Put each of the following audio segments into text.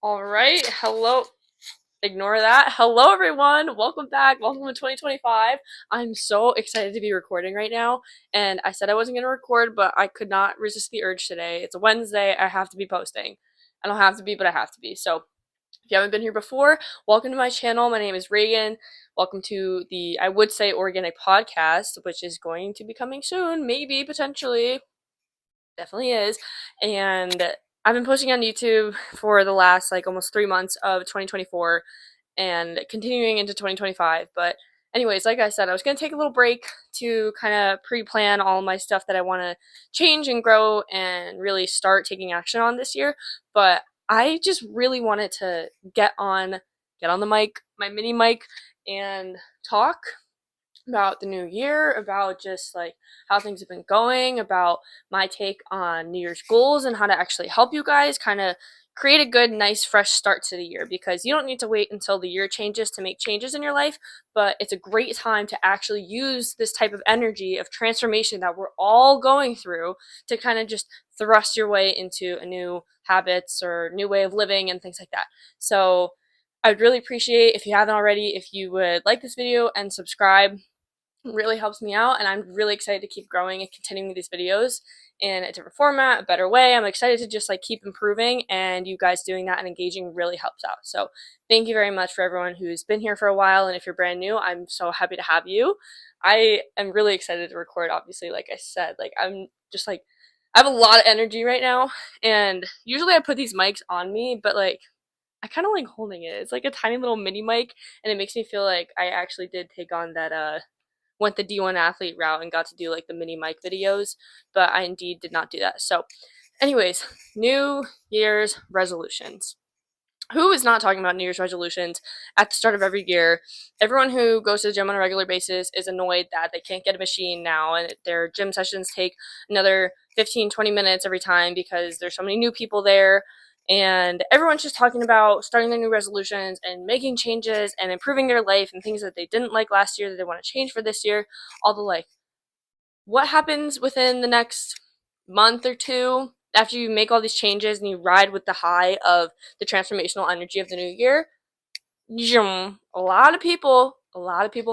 All right. Hello. Ignore that. Hello, everyone. Welcome back. Welcome to 2025. I'm so excited to be recording right now. And I said I wasn't going to record, but I could not resist the urge today. It's a Wednesday. I have to be posting. I don't have to be, but I have to be. So if you haven't been here before, welcome to my channel. My name is Reagan. Welcome to the, I would say, organic podcast, which is going to be coming soon. Maybe, potentially. Definitely is. And I've been posting on YouTube for the last like almost 3 months of 2024 and continuing into 2025. But, anyways, like I said, I was going to take a little break to kind of pre plan all my stuff that I want to change and grow and really start taking action on this year. But I just really wanted to get on the mic, my mini mic, and talk about the new year, about just like how things have been going, about my take on New Year's goals and how to actually help you guys kind of create a good, nice, fresh start to the year, because you don't need to wait until the year changes to make changes in your life, but it's a great time to actually use this type of energy of transformation that we're all going through to kind of just thrust your way into a new habits or new way of living and things like that. So I'd really appreciate, if you haven't already, if you would like this video and subscribe. Really helps me out, and I'm really excited to keep growing and continuing these videos in a different format, a better way. I'm excited to just like keep improving, and you guys doing that and engaging really helps out. So thank you very much for everyone who's been here for a while, and if you're brand new, I'm so happy to have you. I am really excited to record, obviously. Like I said, like I'm just like, I have a lot of energy right now, and usually I put these mics on me, but like I kind of like holding it. It's like a tiny little mini mic, and it makes me feel like I actually did take on that went the D1 athlete route and got to do like the mini mic videos, but I indeed did not do that. So, anyways, New Year's resolutions. Who is not talking about New Year's resolutions at the start of every year? Everyone who goes to the gym on a regular basis is annoyed that they can't get a machine now, and their gym sessions take another 15, 20 minutes every time because there's so many new people there. And everyone's just talking about starting their new resolutions and making changes and improving their life and things that they didn't like last year that they want to change for this year, all the like. What happens within the next month or two after you make all these changes and you ride with the high of the transformational energy of the new year? A lot of people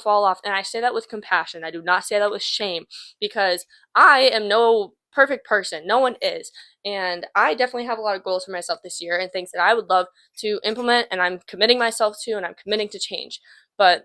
fall off, and I say that with compassion. I do not say that with shame, because I am no perfect person. No one is. And I definitely have a lot of goals for myself this year and things that I would love to implement, and I'm committing myself to, and I'm committing to change. But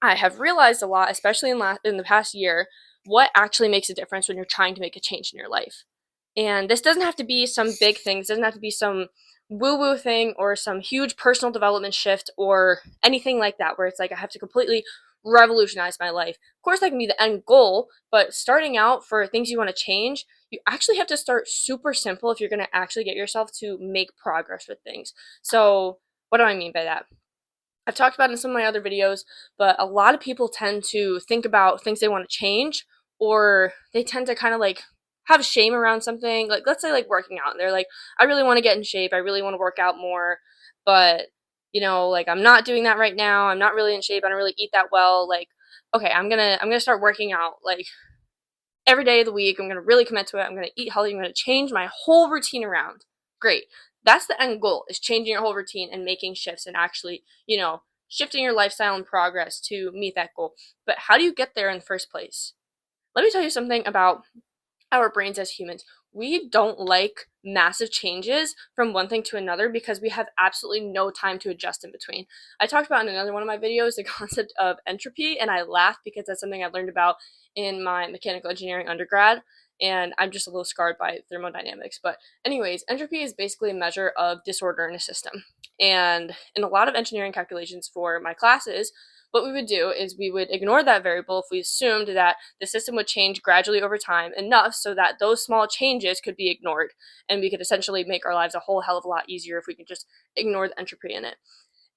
I have realized a lot, especially in the past year, what actually makes a difference when you're trying to make a change in your life. And this doesn't have to be some big thing. This doesn't have to be some woo woo thing or some huge personal development shift or anything like that, where it's like I have to completely revolutionize my life. Of course, that can be the end goal, but starting out for things you want to change, you actually have to start super simple if you're going to actually get yourself to make progress with things. So, what do I mean by that? I've talked about it in some of my other videos, but a lot of people tend to think about things they want to change, or they tend to kind of like have shame around something. Like, let's say, like working out. They're like, I really want to get in shape. I really want to work out more, but like I'm not doing that right now. I'm not really in shape. I don't really eat that well. Like, okay, I'm gonna start working out like every day of the week. I'm gonna really commit to it. I'm gonna eat healthy. I'm gonna change my whole routine around. Great. That's the end goal, is changing your whole routine and making shifts and actually, shifting your lifestyle and progress to meet that goal. But how do you get there in the first place? Let me tell you something about our brains as humans. We don't like massive changes from one thing to another because we have absolutely no time to adjust in between. I talked about in another one of my videos the concept of entropy, and I laughed because that's something I learned about in my mechanical engineering undergrad, and I'm just a little scarred by thermodynamics. But, anyways, entropy is basically a measure of disorder in a system. And in a lot of engineering calculations for my classes, what we would do is we would ignore that variable if we assumed that the system would change gradually over time enough so that those small changes could be ignored, and we could essentially make our lives a whole hell of a lot easier if we could just ignore the entropy in it.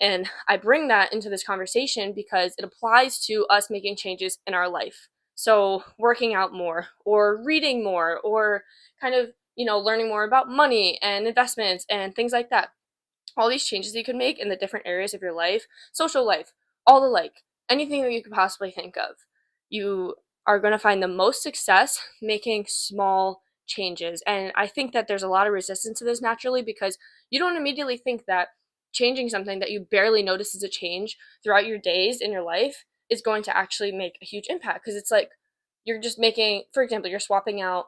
And I bring that into this conversation because it applies to us making changes in our life. So working out more, or reading more, or kind of, learning more about money and investments and things like that. All these changes you can make in the different areas of your life, social life, all the like, anything that you could possibly think of. You are going to find the most success making small changes. And I think that there's a lot of resistance to this naturally because you don't immediately think that changing something that you barely notice as a change throughout your days in your life is going to actually make a huge impact. Because it's like you're just making, for example, you're swapping out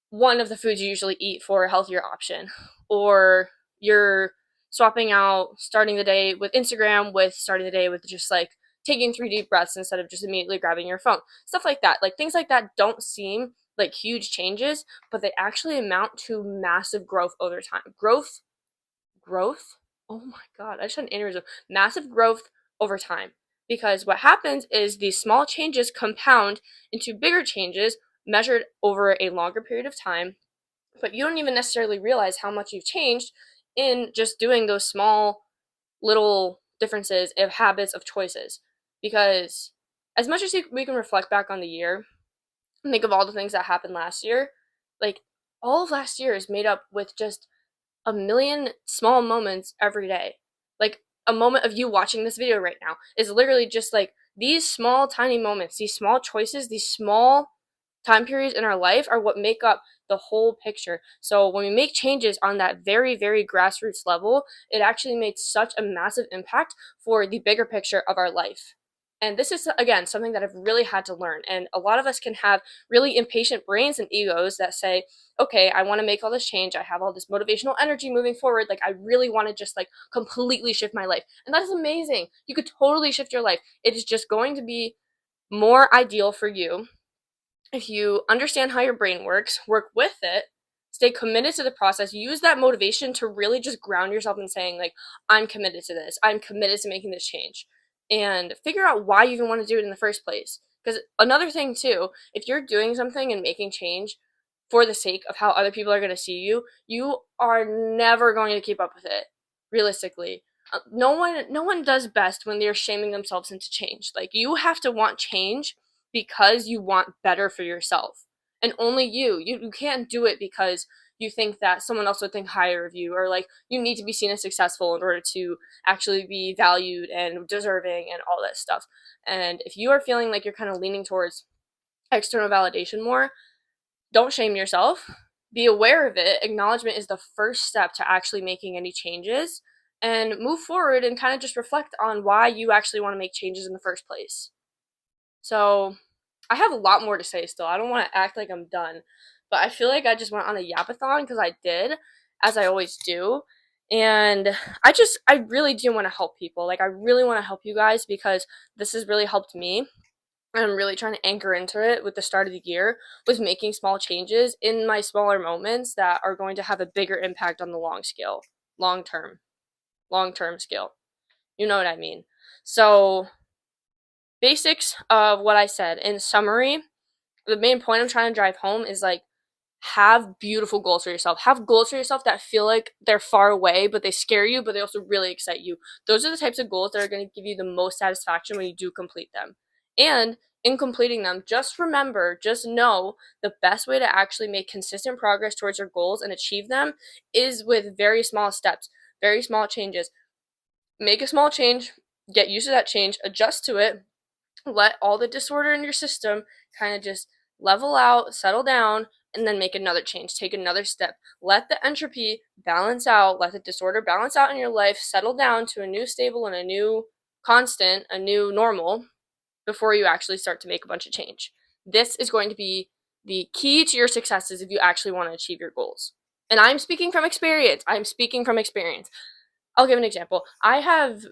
one of the foods you usually eat for a healthier option, or you're swapping out starting the day with Instagram with starting the day with just like taking 3 deep breaths instead of just immediately grabbing your phone. Stuff like that. Like things like that don't seem like huge changes, but they actually amount to massive growth over time. Growth? Oh my god, I just had an aneurysm. Massive growth over time. Because what happens is these small changes compound into bigger changes measured over a longer period of time, but you don't even necessarily realize how much you've changed in just doing those small little differences of habits of choices. Because as much as we can reflect back on the year and think of all the things that happened last year, like all of last year is made up with just a million small moments every day. Like a moment of you watching this video right now is literally just like these small tiny moments, these small choices, these small time periods in our life are what make up the whole picture. So when we make changes on that very, very grassroots level, it actually makes such a massive impact for the bigger picture of our life. And this is, again, something that I've really had to learn. And a lot of us can have really impatient brains and egos that say, okay, I want to make all this change. I have all this motivational energy moving forward. Like, I really want to just like completely shift my life. And that is amazing. You could totally shift your life. It is just going to be more ideal for you if you understand how your brain works, work with it, stay committed to the process, use that motivation to really just ground yourself in saying, like, I'm committed to this, I'm committed to making this change, and figure out why you even want to do it in the first place. Because another thing, too, if you're doing something and making change for the sake of how other people are going to see you, you are never going to keep up with it, realistically. No one does best when they're shaming themselves into change. Like, you have to want change because you want better for yourself. And only you can't do it because you think that someone else would think higher of you, or like you need to be seen as successful in order to actually be valued and deserving and all that stuff. And if you are feeling like you're kind of leaning towards external validation more, don't shame yourself. Be aware of it. Acknowledgement is the first step to actually making any changes, and move forward and kind of just reflect on why you actually want to make changes in the first place. So, I have a lot more to say still. I don't want to act like I'm done, but I feel like I just went on a yapathon because I did, as I always do. And I really do want to help people. Like, I really want to help you guys because this has really helped me. And I'm really trying to anchor into it with the start of the year with making small changes in my smaller moments that are going to have a bigger impact on the long term, long term scale. You know what I mean? So, basics of what I said in summary, the main point I'm trying to drive home is like, have beautiful goals for yourself. Have goals for yourself that feel like they're far away, but they scare you, but they also really excite you. Those are the types of goals that are going to give you the most satisfaction when you do complete them. And in completing them, just remember, just know the best way to actually make consistent progress towards your goals and achieve them is with very small steps, very small changes. Make a small change, get used to that change, adjust to it, let all the disorder in your system kind of just level out, settle down, and then make another change. Take another step. Let the entropy balance out, let the disorder balance out in your life, settle down to a new stable and a new constant, a new normal, before you actually start to make a bunch of change. This is going to be the key to your successes if you actually want to achieve your goals. And I'm speaking from experience. I'm speaking from experience. I'll give an example. I have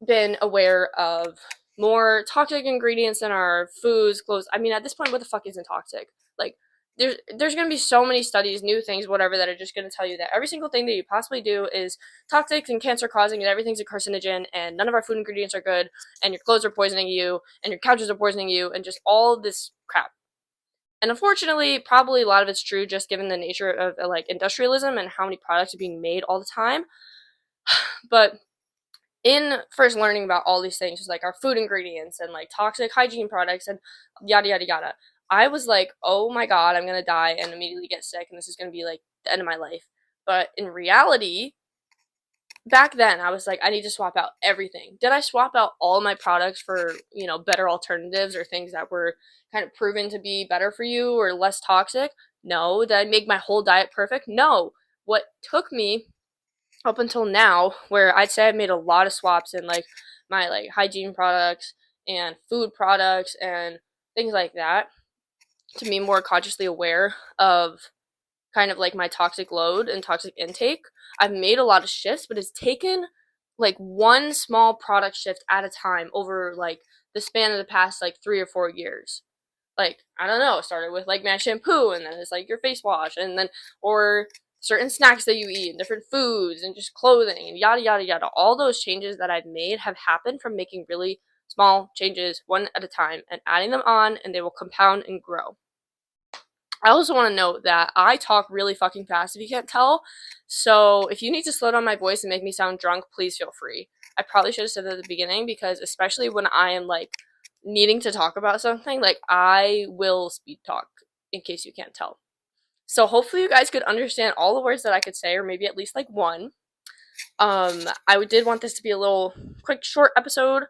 been aware of more toxic ingredients in our foods, clothes. I mean, at this point, what the fuck isn't toxic? Like, there's gonna be so many studies, new things, whatever, that are just gonna tell you that every single thing that you possibly do is toxic and cancer causing, and everything's a carcinogen, and none of our food ingredients are good, and your clothes are poisoning you, and your couches are poisoning you, and just all this crap. And unfortunately, probably a lot of it's true, just given the nature of like industrialism and how many products are being made all the time. But in first learning about all these things, just like our food ingredients and like toxic hygiene products and yada yada yada, I was like, oh my god, I'm gonna die and immediately get sick, and this is gonna be like the end of my life. But in reality, back then I was like, I need to swap out everything. Did I swap out all my products for, better alternatives or things that were kind of proven to be better for you or less toxic? No. Did I make my whole diet perfect? No. What took me up until now, where I'd say I've made a lot of swaps in like my like hygiene products and food products and things like that, to be more consciously aware of kind of like my toxic load and toxic intake. I've made a lot of shifts, but it's taken like one small product shift at a time over like the span of the past like 3 or 4 years. Like, I don't know, it started with like my shampoo, and then it's like your face wash, and then or certain snacks that you eat and different foods and just clothing and yada yada yada. All those changes that I've made have happened from making really small changes one at a time and adding them on, and they will compound and grow. I also want to note that I talk really fucking fast if you can't tell. So if you need to slow down my voice and make me sound drunk, please feel free. I probably should have said that at the beginning, because especially when I am like needing to talk about something, like I will speed talk, in case you can't tell. So hopefully you guys could understand all the words that I could say, or maybe at least like one. I did want this to be a little quick, short episode.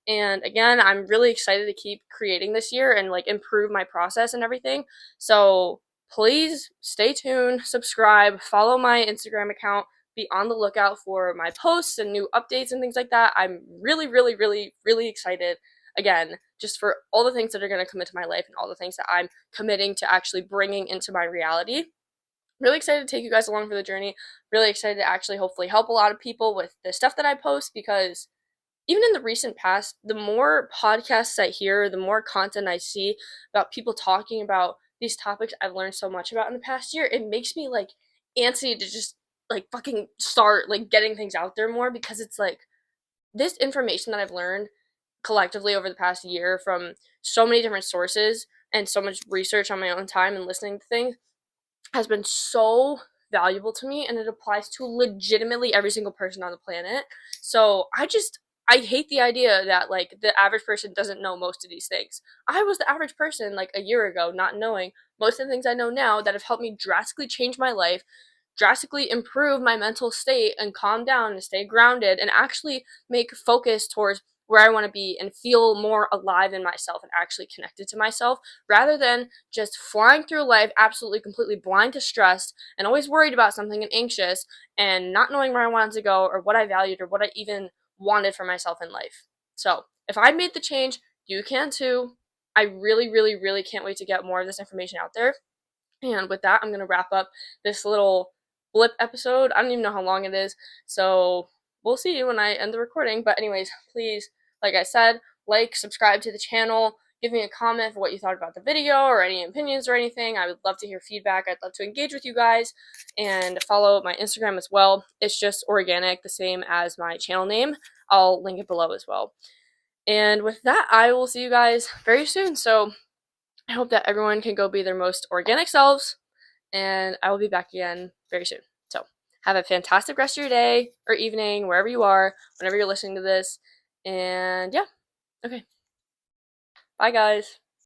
And again, I'm really excited to keep creating this year and like improve my process and everything. So please stay tuned, subscribe, follow my Instagram account, be on the lookout for my posts and new updates and things like that. I'm really, really, really, really excited, again, just for all the things that are going to come into my life and all the things that I'm committing to actually bringing into my reality. Really excited to take you guys along for the journey. Really excited to actually hopefully help a lot of people with the stuff that I post, because even in the recent past, the more podcasts I hear, the more content I see about people talking about these topics I've learned so much about in the past year, it makes me like antsy to just like fucking start like getting things out there more, because it's like this information that I've learned collectively over the past year from so many different sources and so much research on my own time and listening to things has been so valuable to me, and it applies to legitimately every single person on the planet. So I hate the idea that like the average person doesn't know most of these things. I was the average person like a year ago, not knowing most of the things I know now that have helped me drastically change my life, drastically improve my mental state and calm down and stay grounded and actually make focus towards where I want to be and feel more alive in myself and actually connected to myself, rather than just flying through life absolutely completely blind to stress and always worried about something and anxious and not knowing where I wanted to go or what I valued or what I even wanted for myself in life. So if I made the change, you can too. I really, really, really can't wait to get more of this information out there. And with that, I'm going to wrap up this little blip episode. I don't even know how long it is, so we'll see when I end the recording. But anyways, please, like I said, like, subscribe to the channel, give me a comment for what you thought about the video or any opinions or anything. I would love to hear feedback. I'd love to engage with you guys, and follow my Instagram as well. It's just organic, the same as my channel name. I'll link it below as well. And with that, I will see you guys very soon. So I hope that everyone can go be their most organic selves, and I will be back again very soon. So have a fantastic rest of your day or evening, wherever you are, whenever you're listening to this. And yeah, okay. Bye, guys.